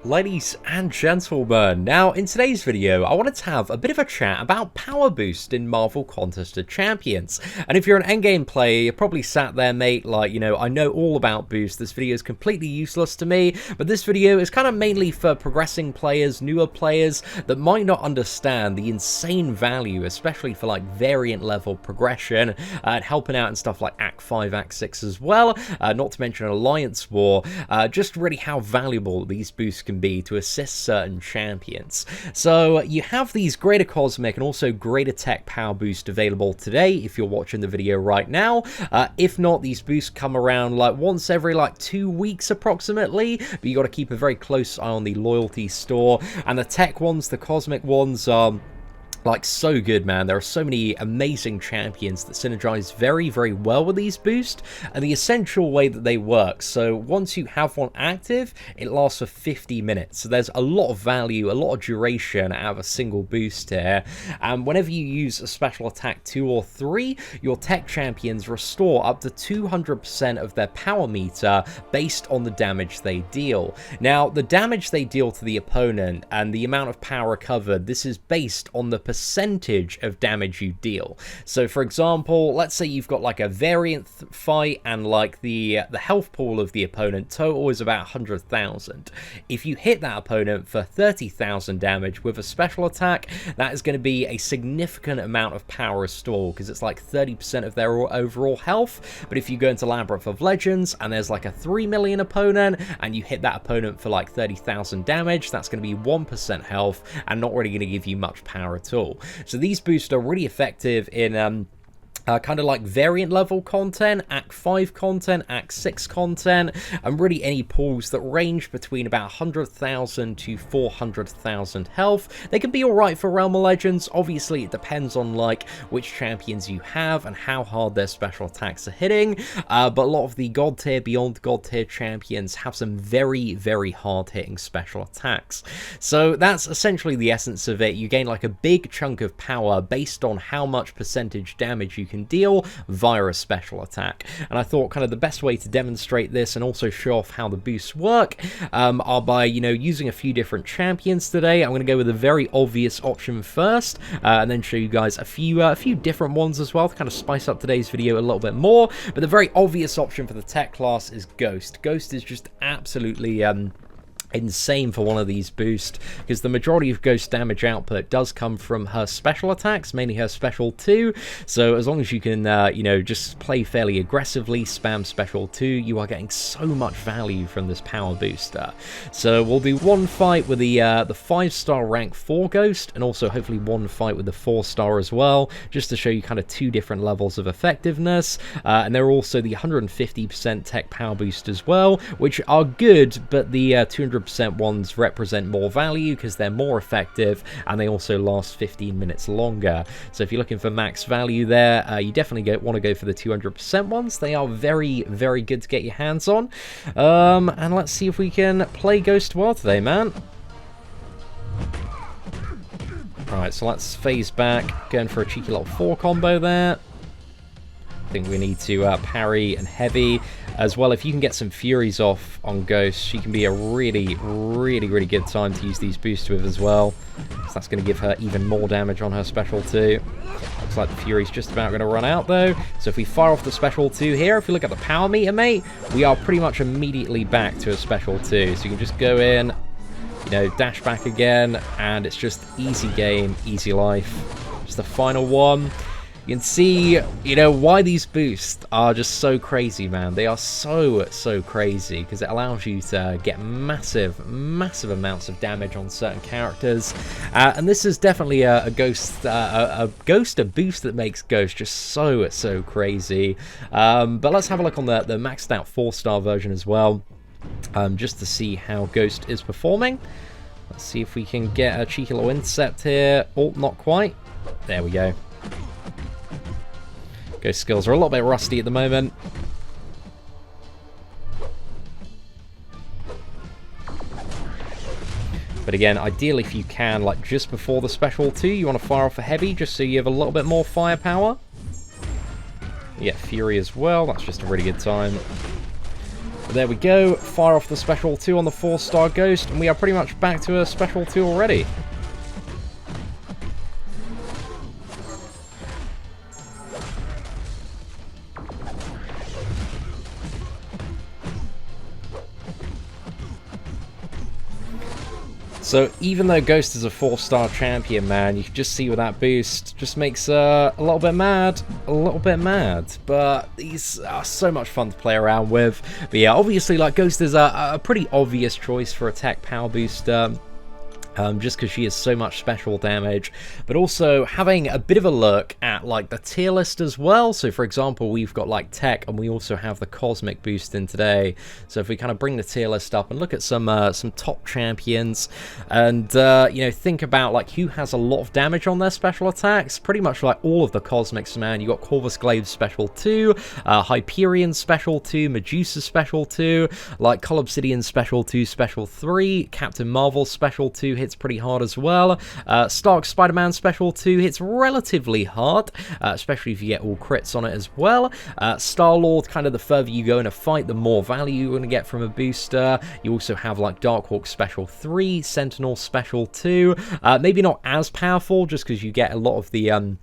Ladies and gentlemen, now in today's video I wanted to have a bit of a chat about power boost in Marvel Contest of Champions. And if you're an endgame player, you're probably sat there, mate, like, I know all about boost, this video is completely useless to me, but this video is kind of mainly for progressing players, newer players that might not understand the insane value, especially for like variant level progression, and helping out in stuff like Act 5, Act 6 as well, not to mention Alliance War, just really how valuable these boosts can be to assist certain champions. So you have these greater cosmic and also greater tech power boost available today if you're watching the video right now. If not, these boosts come around like once every like 2 weeks approximately, but you got to keep a very close eye on the loyalty store. And the tech ones, the cosmic ones, like so good, man. There are so many amazing champions that synergize very, very well with these boosts and the essential way that they work. So once you have one active, it lasts for 50 minutes. So there's a lot of value, a lot of duration out of a single boost here. And whenever you use a special attack 2 or 3, your tech champions restore up to 200% of their power meter based on the damage they deal. Now, the damage they deal to the opponent and the amount of power recovered, this is based on the percentage of damage you deal. So for example, let's say you've got like a variant fight and like the health pool of the opponent total is about 100,000. If you hit that opponent for 30,000 damage with a special attack, that is going to be a significant amount of power restore because it's like 30% of their overall health. But if you go into Labyrinth of Legends and there's like a 3 million opponent and you hit that opponent for like 30,000 damage, that's going to be 1% health and not really going to give you much power at all. So these boosts are really effective in kind of like variant level content, Act 5 content, Act 6 content, and really any pools that range between about 100,000 to 400,000 health. They can be alright for Realm of Legends. Obviously, it depends on like which champions you have and how hard their special attacks are hitting, but a lot of the God tier, beyond God tier champions have some very, very hard hitting special attacks. So that's essentially the essence of it. You gain like a big chunk of power based on how much percentage damage you can deal via a special attack. And I thought kind of the best way to demonstrate this and also show off how the boosts work are by, using a few different champions today. I'm going to go with a very obvious option first, and then show you guys a few different ones as well to kind of spice up today's video a little bit more. But the very obvious option for the tech class is Ghost. Ghost is just absolutely insane for one of these boosts because the majority of Ghost damage output does come from her special attacks, mainly her special 2. So as long as you can just play fairly aggressively, spam special 2, you are getting so much value from this power booster. So we'll do one fight with the 5-star rank 4 Ghost, and also hopefully one fight with the 4-star as well, just to show you kind of 2 different levels of effectiveness. And there are also the 150% tech power boost as well, which are good, but the 200% ones represent more value because they're more effective and they also last 15 minutes longer. So if you're looking for max value there, you definitely want to go for the 200% ones. They are very, very good to get your hands on. And let's see if we can play Ghost well today, man. Alright, so let's phase back, going for a cheeky little 4 combo there. I think we need to parry and heavy as well. If you can get some Furies off on Ghost, she can be a really, really, really good time to use these boosts with as well. So that's going to give her even more damage on her special 2. Looks like the Fury's just about going to run out though. So if we fire off the special 2 here, if you look at the power meter, mate, we are pretty much immediately back to a special 2. So you can just go in, dash back again, and it's just easy game, easy life. Just the final one. You can see, why these boosts are just so crazy, man. They are so crazy because it allows you to get massive, massive amounts of damage on certain characters. And this is definitely a boost that makes Ghost just so crazy. But let's have a look on the maxed out 4-star version as well, just to see how Ghost is performing. Let's see if we can get a cheeky little intercept here. Oh, not quite. There we go. Ghost skills are a little bit rusty at the moment. But again, ideally if you can, like just before the special 2, you want to fire off a heavy just so you have a little bit more firepower. You get Fury as well, that's just a really good time. But there we go, fire off the special 2 on the 4-star Ghost, and we are pretty much back to a special 2 already. So even though Ghost is a 4-star champion, man, you can just see with that boost, just makes a little bit mad, But these are so much fun to play around with. But yeah, obviously, like, Ghost is a pretty obvious choice for a tech power booster. Just because she has so much special damage, but also having a bit of a look at like the tier list as well. So for example, we've got like tech, and we also have the cosmic boost in today. So if we kind of bring the tier list up and look at some top champions, and you know, think about like who has a lot of damage on their special attacks, pretty much like all of the cosmics, man. You got Corvus Glaive special 2, Hyperion special 2, Medusa special 2, like Cull Obsidian special 2, special 3, Captain Marvel special 2 hits pretty hard as well. Stark Spider-Man special 2 hits relatively hard, especially if you get all crits on it as well. Star-Lord, kind of the further you go in a fight, the more value you're going to get from a booster. You also have like Darkhawk special 3, Sentinel special 2. Maybe not as powerful, just because you get a lot of the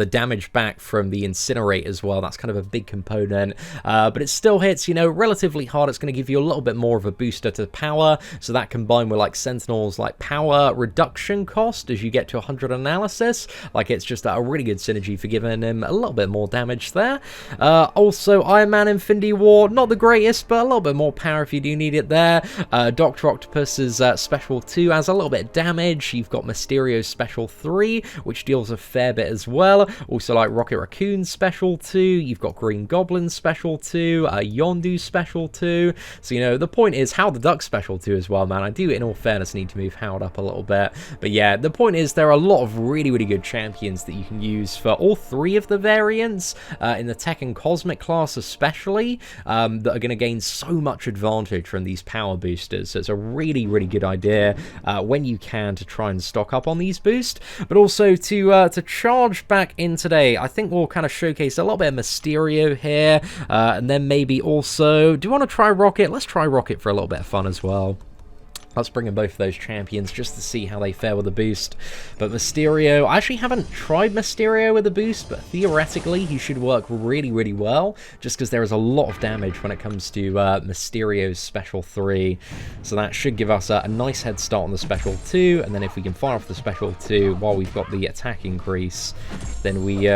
damage back from the Incinerate as well. That's kind of a big component, but it still hits, you know, relatively hard. It's going to give you a little bit more of a booster to power, so that combined with like Sentinel's like power reduction cost as you get to 100 analysis, like it's just a really good synergy for giving him a little bit more damage there. Also Iron Man Infinity War, not the greatest, but a little bit more power if you do need it there. Dr. Octopus's special 2 has a little bit of damage. You've got Mysterio's special 3, which deals a fair bit as well. Also like Rocket Raccoon special 2, you've got Green Goblin special 2, Yondu special 2. So, you know, the point is Howard the Duck special 2 as well, man. I do, in all fairness, need to move Howard up a little bit. But yeah, the point is there are a lot of really, really good champions that you can use for all 3 of the variants, in the Tech and Cosmic class especially, that are going to gain so much advantage from these power boosters. So it's a really, really good idea when you can to try and stock up on these boosts, but also to charge back in today. I think we'll kind of showcase a little bit of Mysterio here, and then maybe also, do you want to try Rocket? Let's try Rocket for a little bit of fun as well. Let's bring in both of those champions just to see how they fare with a boost. But Mysterio, I actually haven't tried Mysterio with a boost, but theoretically he should work really, really well, just because there is a lot of damage when it comes to Mysterio's special 3. So that should give us a nice head start on the special 2, and then if we can fire off the special 2 while we've got the attack increase, then we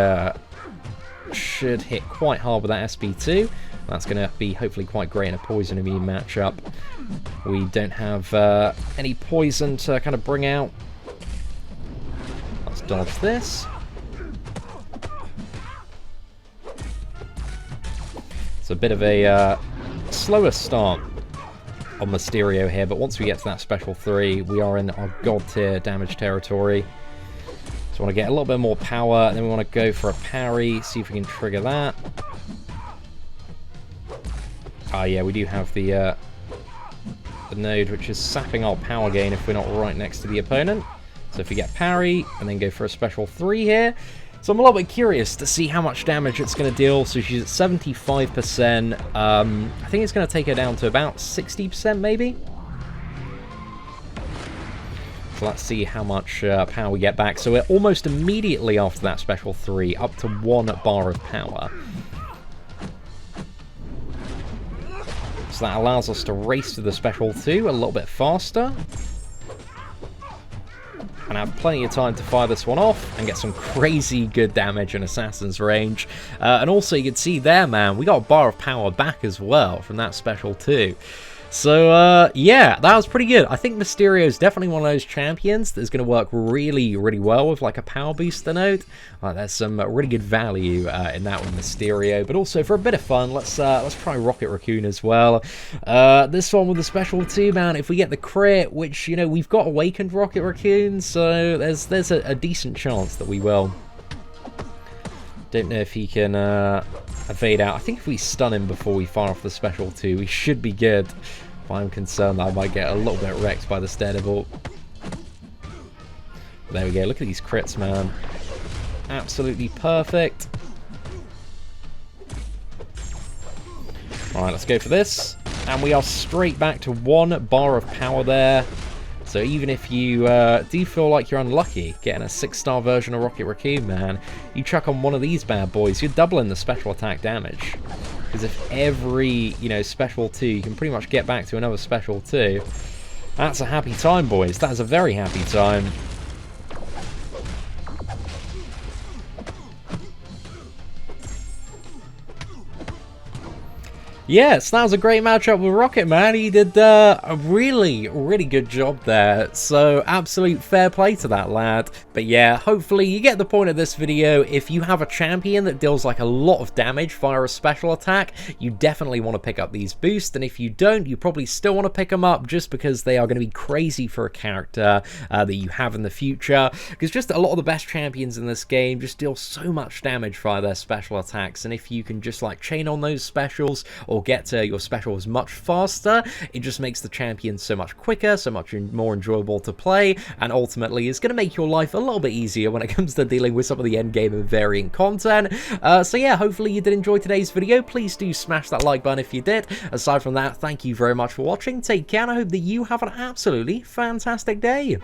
should hit quite hard with that SP2. That's going to be hopefully quite great in a poison immune matchup. We don't have any poison to kind of bring out. Let's dodge this. It's a bit of a slower start on Mysterio here, but once we get to that special 3, we are in our god tier damage territory. So we want to get a little bit more power, and then we want to go for a parry, see if we can trigger that. Ah, yeah, we do have the node, which is sapping our power gain if we're not right next to the opponent. So if we get parry, and then go for a special 3 here. So I'm a little bit curious to see how much damage it's going to deal. So she's at 75%. I think it's going to take her down to about 60% maybe. So let's see how much power we get back. So we're almost immediately after that special 3, up to 1 bar of power. So that allows us to race to the special 2 a little bit faster. And have plenty of time to fire this one off and get some crazy good damage in Assassin's range. And also you can see there, man, we got a bar of power back as well from that special 2. So, yeah, that was pretty good. I think Mysterio is definitely one of those champions that's going to work really, really well with, like, a power booster node. There's some really good value in that one, Mysterio. But also, for a bit of fun, let's try Rocket Raccoon as well. This one with the special 2, man, if we get the crit, which, you know, we've got Awakened Rocket Raccoon, so there's a decent chance that we will. Don't know if he can evade out. I think if we stun him before we fire off the special 2, we should be good. But I'm concerned that I might get a little bit wrecked by the Daredevil. There we go. Look at these crits, man. Absolutely perfect. Alright, let's go for this. And we are straight back to 1 bar of power there. So even if you do feel like you're unlucky getting a 6-star version of Rocket Raccoon, man, you chuck on one of these bad boys, you're doubling the special attack damage. Because if every, special 2, you can pretty much get back to another special 2. That's a happy time, boys. That is a very happy time. Yes, that was a great matchup with Rocket, man. He did a really, really good job there. So, absolute fair play to that lad. But yeah, hopefully you get the point of this video. If you have a champion that deals like a lot of damage via a special attack, you definitely want to pick up these boosts. And if you don't, you probably still want to pick them up just because they are going to be crazy for a character that you have in the future. Because just a lot of the best champions in this game just deal so much damage via their special attacks. And if you can just like chain on those specials or get to your specials much faster, it just makes the champion so much quicker, so much more enjoyable to play, and ultimately is going to make your life a little bit easier when it comes to dealing with some of the endgame and variant content. So yeah, hopefully you did enjoy today's video. Please do smash that like button if you did. Aside from that, thank you very much for watching. Take care, and I hope that you have an absolutely fantastic day.